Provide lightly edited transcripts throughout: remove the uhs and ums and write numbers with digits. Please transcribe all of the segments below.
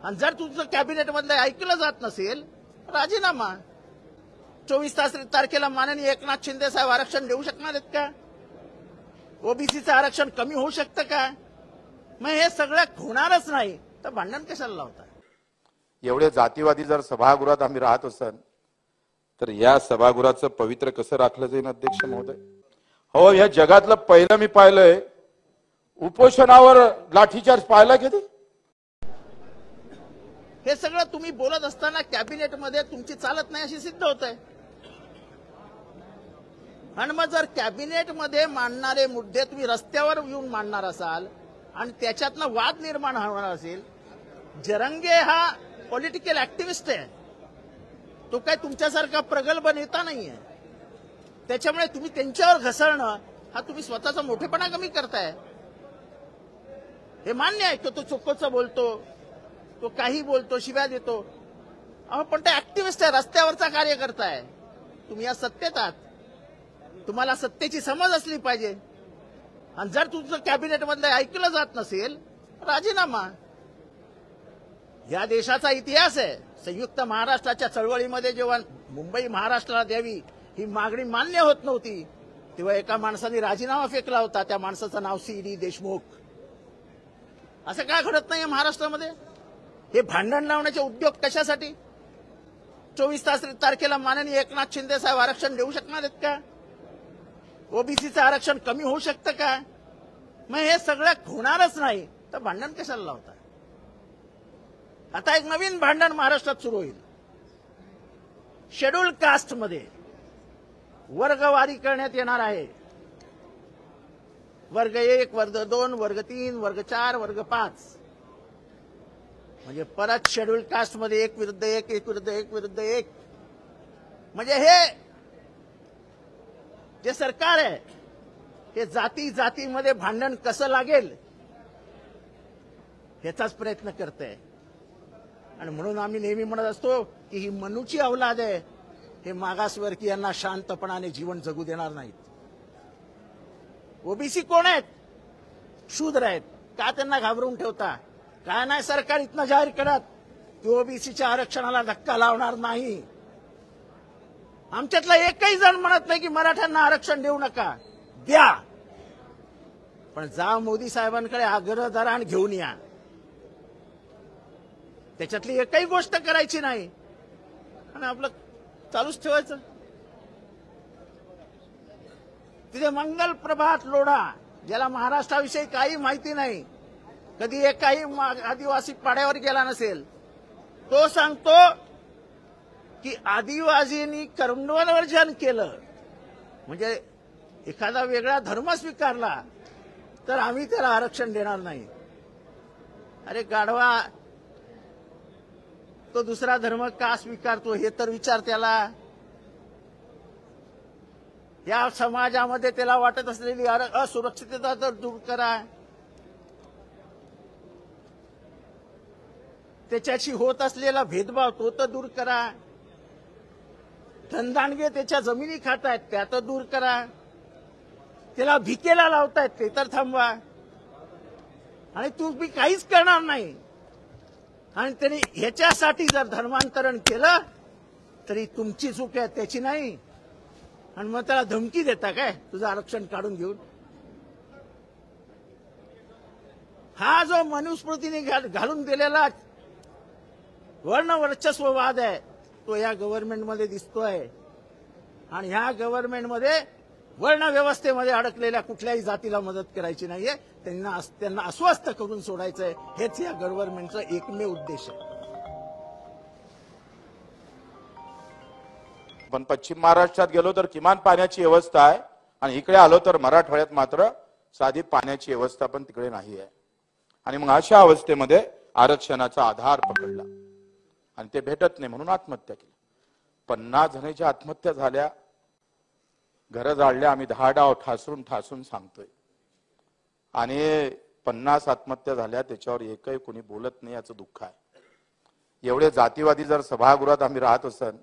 आणि जर तुमचं कॅबिनेट मधलं ऐकलं जात नसेल राजीनामा। 24 तारखेला माननीय एकनाथ शिंदे साहेब आरक्षण देऊ शकणार आहेत का? ओबीसीचं आरक्षण कमी होऊ शकतं का? मग हे सगळं होणारच नाही तर भांडण कशाला लावता? एवढे जातीवादी जर सभागृहात आम्ही राहत असन तर या सभागृहाचं पवित्र कसं राखलं जाईल अध्यक्ष महोदय? हो, या जगातलं पहिलं मी पाहिलंय उपोषणावर लाठीचार्ज पाहिला कधी? हे सगळं तुम्ही बोलत असताना कॅबिनेट मध्ये तुमची चालत नाही अशी सिद्ध होत आहे। आणि मग जर कॅबिनेट मध्ये मांडणारे मुद्दे तुम्ही रस्त्यावर येऊन मांडणार असाल आणि त्याच्यातनं वाद निर्माण होणार असेल, जरंगे हा पॉलिटिकल ऍक्टिव्हिस्ट आहे, तो काय तुमच्यासारखा प्रगल्भ नेता नाहीये। त्याच्यामुळे तुम्ही त्यांच्यावर घसरणं हा तुम्ही स्वतःचा मोठेपणा कमी करताय। हे मान्य आहे की तो चोकोचं बोलतो, तो काही बोलतो, शिव्या देतो, अहो पण ते ऍक्टिव्हिस्ट आहे, रस्त्यावरचा कार्यकर्ता आहे। तुम्ही या सत्तेत आहात, तुम्हाला सत्तेची समज असली पाहिजे। आणि जर तुमचं कॅबिनेट मधलं ऐकलं जात नसेल राजीनामा। या देशाचा इतिहास आहे, संयुक्त महाराष्ट्राच्या चळवळीमध्ये जेव्हा मुंबई महाराष्ट्राला द्यावी ही मागणी मान्य होत नव्हती तेव्हा एका माणसाने राजीनामा फेकला होता, त्या माणसाचं नाव सी.डी. देशमुख। असं काय घडत नाहीये महाराष्ट्रामध्ये? हे भांडण लावण्याचे उद्योग कशासाठी? 24 तारखेला माननीय एकनाथ शिंदे साहेब आरक्षण देऊ शकणार आहेत का? ओबीसीचं आरक्षण कमी होऊ शकतं का? मग हे सगळं होणारच नाही तर भांडण कशाला लावता? आता एक नवीन भांडण महाराष्ट्रात सुरू होईल। शेड्यूल कास्ट मध्ये वर्गवारी करण्यात येणार आहे। वर्ग 1, वर्ग 2, वर्ग 3, वर्ग 4, वर्ग 5, म्हणजे परत शेड्यूल कास्ट मध्ये 1 विरुद्ध 1, 1 विरुद्ध 1 विरुद्ध 1। म्हणजे हे जे सरकार आहे हे जातीमध्ये भांडण कसं लागेल ह्याचाच प्रयत्न करतंय। आणि म्हणून आम्ही नेहमी म्हणत असतो की ही मनूची औलाद आहे, हे मागासवर्गीयांना शांतपणाने जीवन जगू देणार नाहीत। ओबीसी कोण आहेत? शूद्र आहेत। का त्यांना घाबरून ठेवता? काय नाही सरकार इथनं जाहीर करत की ओबीसीच्या आरक्षणाला धक्का लावणार नाही। आमच्यातला एकही जण म्हणत नाही की मराठ्यांना आरक्षण देऊ नका, द्या, पण जा मोदी साहेबांकडे आग्रह धरा आणि घेऊन या। त्याच्यातली एकही गोष्ट करायची नाही आणि आपलं चालूच ठेवायचं। तिथे मंगल प्रभात लोढा, ज्याला महाराष्ट्राविषयी काही माहिती नाही, कधी एकाही आदिवासी पाड्यावर गेला नसेल, तो सांगतो की आदिवासींनी कर्मवर्जन केलं म्हणजे एखादा वेगळा धर्म स्वीकारला तर आम्ही त्याला आरक्षण देणार नाही। अरे गाढवा, तो दुसरा धर्म का स्वीकारतो हे तर विचार त्याला। या समाजामध्ये त्याला वाटत असलेली असुरक्षितता तर दूर करा, त्याच्याशी होत असलेला भेदभाव तो तर दूर करा, धनदांडगे त्याच्या जमिनी खातायत त्या तर दूर करा, त्याला भिकेला लावतायत ते तर थांबवा। आणि तुम्ही काहीच करणार नाही आणि त्यांनी ह्याच्यासाठी जर धर्मांतरण केलं तरी तुमची चूक आहे, त्याची नाही। आणि मग त्याला धमकी देता काय तुझं आरक्षण काढून घेऊन? हा जो मनुस्मृतीने घालून दिलेला वर्ण वर्चस्ववाद आहे तो या गव्हर्नमेंटमध्ये दिसतोय। आणि ह्या गव्हर्नमेंटमध्ये वर्ण व्यवस्थेमध्ये अडकलेल्या कुठल्याही जातीला मदत करायची नाहीये, त्यांना अस्वस्थ करून सोडायचंय, हेच या गव्हर्नमेंटचा एकमेव उद्देश आहे। पण पश्चिम महाराष्ट्रात गेलो तर किमान पाण्याची व्यवस्था आहे आणि इकडे आलो तर मराठवाड्यात मात्र साधी पाण्याची व्यवस्था पण तिकडे नाही आहे। आणि मग अशा अवस्थेमध्ये आरक्षणाचा आधार पकडला आणि ते भेटत नाही म्हणून आत्महत्या केली। 50 जणांच्या आत्महत्या झाल्या, घरं जाळल्या, आम्ही 10 डाव ठासून सांगतोय। आणि 50 आत्महत्या झाल्या त्याच्यावर एकही कोणी बोलत नाही, याचं दुःख आहे। एवढे जातीवादी जर सभागृहात आम्ही राहत असन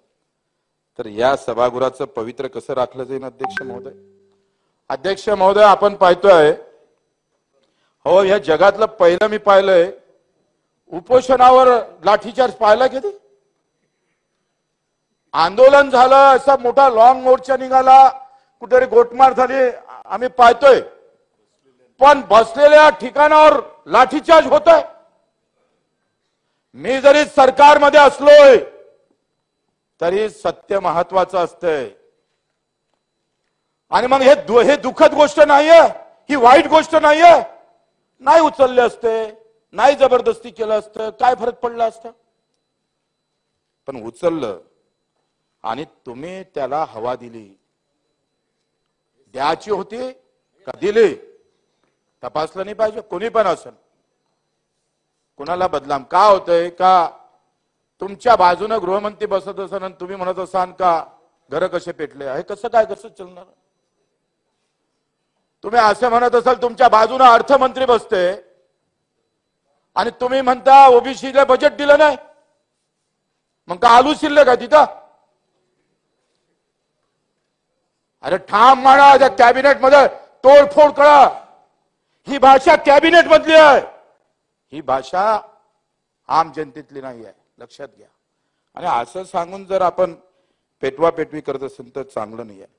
तर या सभागृहाचं पवित्र कसं राखलं जाईल अध्यक्ष महोदय? अध्यक्ष महोदय, आपण पाहतोय हो, या जगातलं पहिलं मी पाहिलंय उपोषणावर लाठीचार्ज पाहिला कधी? आंदोलन झालं, असा मोठा लॉंग मोर्चा निघाला, कुठेतरी गोटमार झाली, आम्ही पाहतोय. पण बसलेल्या ठिकाणावर लाठीचार्ज होत आहे. मी जरी सरकारमध्ये असलोय तरी सत्य महत्वाचं असतंय. आणि मग हे दुःखद गोष्ट नाहीये, ही वाईट गोष्ट नाहीये. नाही उचलले असते, नाही जबरदस्ती केलं असतं, काय फरक पडला असता? पण उचललं आणि तुम्ही त्याला हवा दिली. द्यायची होती का दिली? तपासलं नाही पाहिजे? कोणी पण असेल. कुणाला बदनाम का होतंय? का तुमच्या बाजूने गृहमंत्री बसत असाल आणि तुम्ही म्हणत असाल का घर कसे पेटले? हे कसं काय, कसं चालणार? तुम्ही असं म्हणत असाल तुमच्या बाजूने अर्थमंत्री बसते आणि तुम्ही म्हणता ओबीसीला बजेट दिलं नाही, मग का आलू शिल्लक का तिथं? अरे ठाम म्हणा, त्या कॅबिनेट मध्ये तोडफोड करा. ही भाषा कॅबिनेट मधली आहे, ही भाषा आम जनतेतली नाही आहे, लक्षात घ्या. आणि असं सांगून जर आपण पेटवा पेटवी करत असेल तर चांगलं नाही आहे.